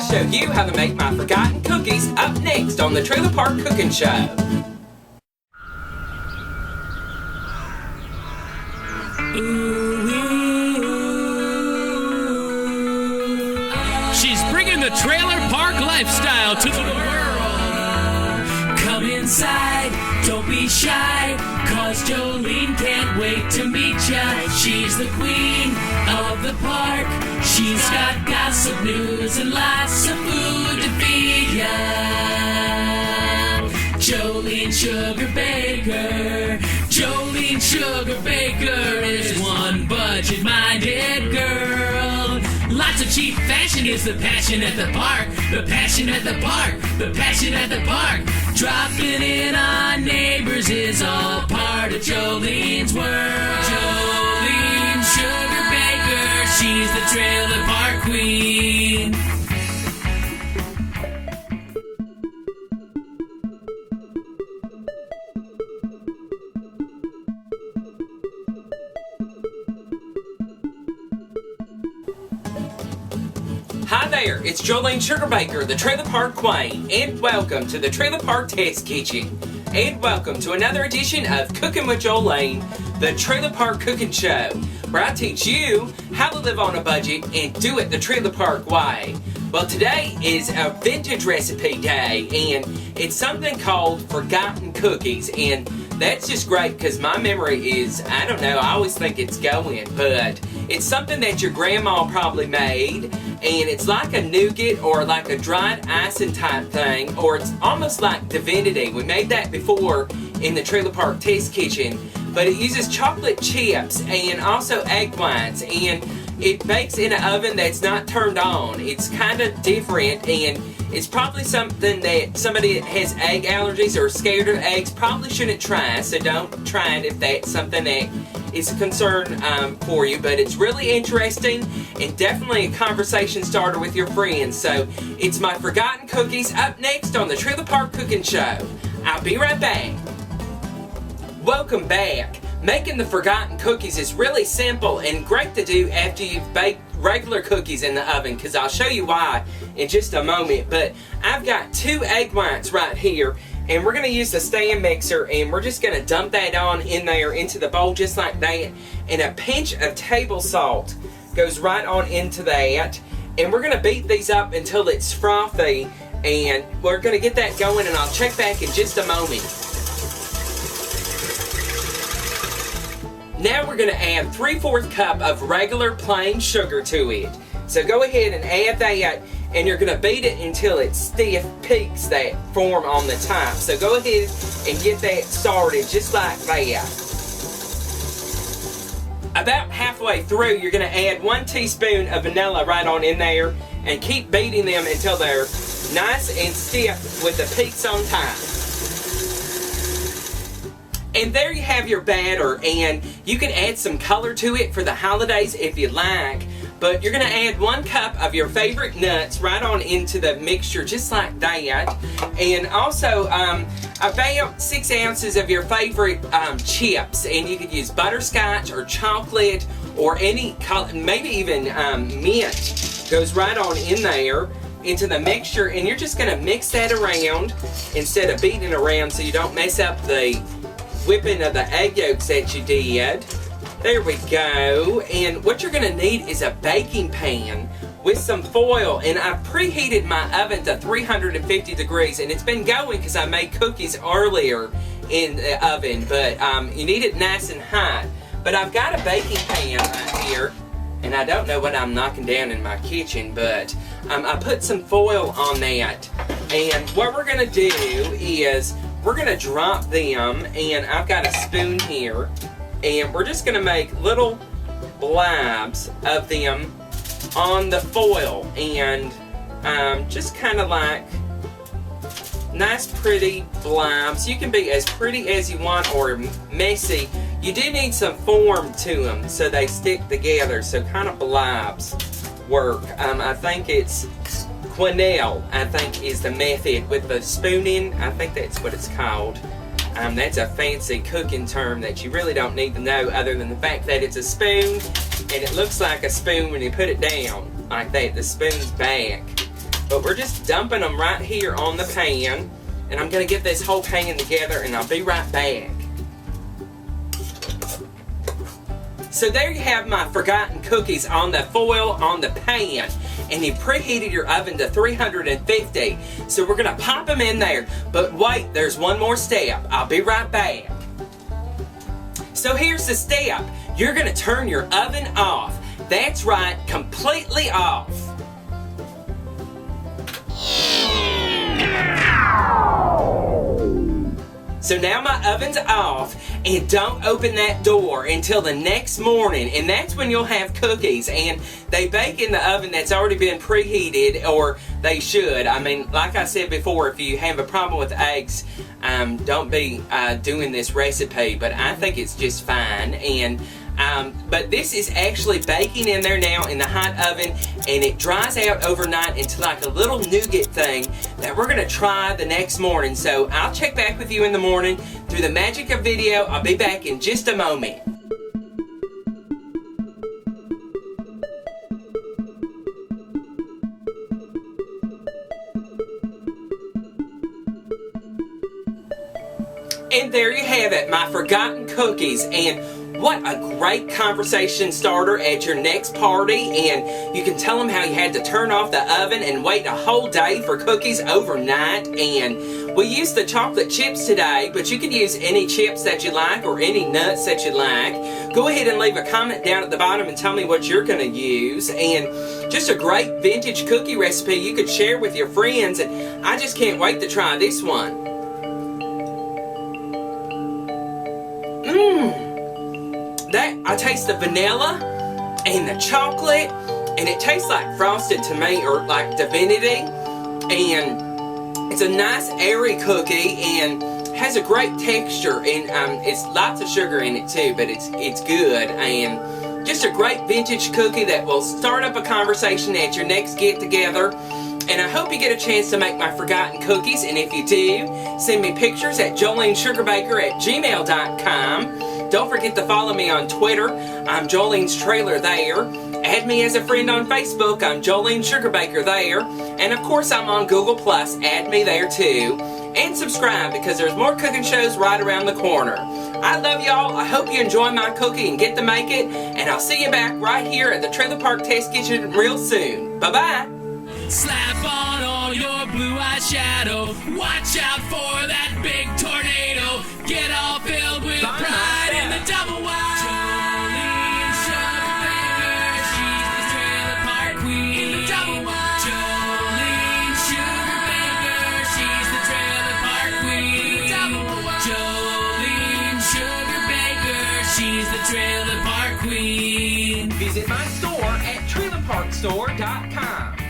show you how to make my forgotten cookies up next on the Trailer Park Cooking Show. She's bringing the trailer park lifestyle to the world. Come inside, don't be shy, cause Jolene can't wait to meet ya. She's the queen of the park. She's got gossip news and lots of food to feed ya. Jolene Sugar Baker. Jolene Sugar Baker is one budget-minded girl. Lots of cheap fashion is the passion at the park. The passion at the park. The passion at the park. Dropping in on neighbors is all part of Jolene's world. Jolene Sugar Baker, she's the trailer park queen. Hi there, it's Jolene Sugar Baker, the Trailer Park Queen, and welcome to the Trailer Park Test Kitchen. And welcome to another edition of Cooking with Jolene, the Trailer Park Cooking Show, where I teach you how to live on a budget and do it the Trailer Park way. Well, today is a vintage recipe day, and it's something called forgotten cookies, and that's just great because my memory is, I don't know, I always think it's going, but it's something that your grandma probably made, and it's like a nougat or like a dried icing type thing, or it's almost like Divinity. We made that before in the Trailer Park Test Kitchen, but it uses chocolate chips and also egg whites, and it bakes in an oven that's not turned on. It's kind of different, and it's probably something that somebody that has egg allergies or scared of eggs probably shouldn't try, so don't try it if that's something that is a concern for you. But it's really interesting and definitely a conversation starter with your friends. So it's my forgotten cookies up next on the Trailer Park Cooking Show. I'll be right back. Welcome back. Making the forgotten cookies is really simple and great to do after you've baked regular cookies in the oven, because I'll show you why in just a moment. But I've got 2 egg whites right here, and we're going to use the stand mixer, and we're just going to dump that on in there into the bowl just like that, and a pinch of table salt goes right on into that, and we're going to beat these up until it's frothy, and we're going to get that going, and I'll check back in just a moment. Now we're going to add 3/4 cup of regular plain sugar to it. So go ahead and add that, and you're going to beat it until it's stiff peaks that form on the top. So go ahead and get that started just like that. About halfway through, you're going to add 1 teaspoon of vanilla right on in there, and keep beating them until they're nice and stiff with the peaks on top. And there you have your batter, and you can add some color to it for the holidays if you like. But you're going to add 1 cup of your favorite nuts right on into the mixture just like that. And also about 6 ounces of your favorite chips. And you could use butterscotch or chocolate or any color, maybe even mint goes right on in there into the mixture. And you're just going to mix that around instead of beating around so you don't mess up the whipping of the egg yolks that you did. There we go. And what you're going to need is a baking pan with some foil, and I've preheated my oven to 350 degrees, and it's been going because I made cookies earlier in the oven, but you need it nice and hot. But I've got a baking pan right here, and I don't know what I'm knocking down in my kitchen, but I put some foil on that. And what we're going to do is we're going to drop them, and I've got a spoon here, and we're just going to make little blobs of them on the foil, and just kind of like nice pretty blobs. You can be as pretty as you want or messy. You do need some form to them so they stick together, so kind of blobs work. I think it's quenelle, I think, is the method with the spooning. I think that's what it's called. That's a fancy cooking term that you really don't need to know, other than the fact that it's a spoon, and it looks like a spoon when you put it down like that. The spoon's back. But we're just dumping them right here on the pan. And I'm going to get this whole pan together, and I'll be right back. So there you have my forgotten cookies on the foil on the pan. And you preheated your oven to 350. So we're going to pop them in there. But wait, there's one more step. I'll be right back. So here's the step. You're going to turn your oven off. That's right, completely off. So now my oven's off, and don't open that door until the next morning, and that's when you'll have cookies, and they bake in the oven that's already been preheated, or they should. I mean, like I said before, if you have a problem with eggs, don't be doing this recipe, but I think it's just fine. And but this is actually baking in there now in the hot oven, and it dries out overnight into like a little nougat thing that we're going to try the next morning. So I'll check back with you in the morning through the magic of video. I'll be back in just a moment. And there you have it, my forgotten cookies. And what a great conversation starter at your next party. And you can tell them how you had to turn off the oven and wait a whole day for cookies overnight. And we used the chocolate chips today, but you could use any chips that you like or any nuts that you like. Go ahead and leave a comment down at the bottom and tell me what you're going to use. And just a great vintage cookie recipe you could share with your friends. And I just can't wait to try this one. I taste the vanilla and the chocolate, and it tastes like frosted to me, or like Divinity. And it's a nice airy cookie and has a great texture, and it's lots of sugar in it too, but it's good. And just a great vintage cookie that will start up a conversation at your next get together. And I hope you get a chance to make my forgotten cookies. And if you do, send me pictures at jolenesugarbaker@gmail.com. Don't forget to follow me on Twitter. I'm Jolene's Trailer there. Add me as a friend on Facebook. I'm Jolene Sugarbaker there. And of course, I'm on Google+. Add me there too. And subscribe, because there's more cooking shows right around the corner. I love y'all. I hope you enjoy my cookie and get to make it. And I'll see you back right here at the Trailer Park Test Kitchen real soon. Bye-bye. Slap on all your blue eyeshadow. Watch out for that big tornado. Get all filled with pride in the double wide. Jolene Sugarbaker, she's the trailer park queen. In the double wide. Jolene Sugarbaker, she's the trailer park queen. In the double wide. Jolene Sugarbaker, she's the trailer park queen. Visit my store at trailerparkstore.com.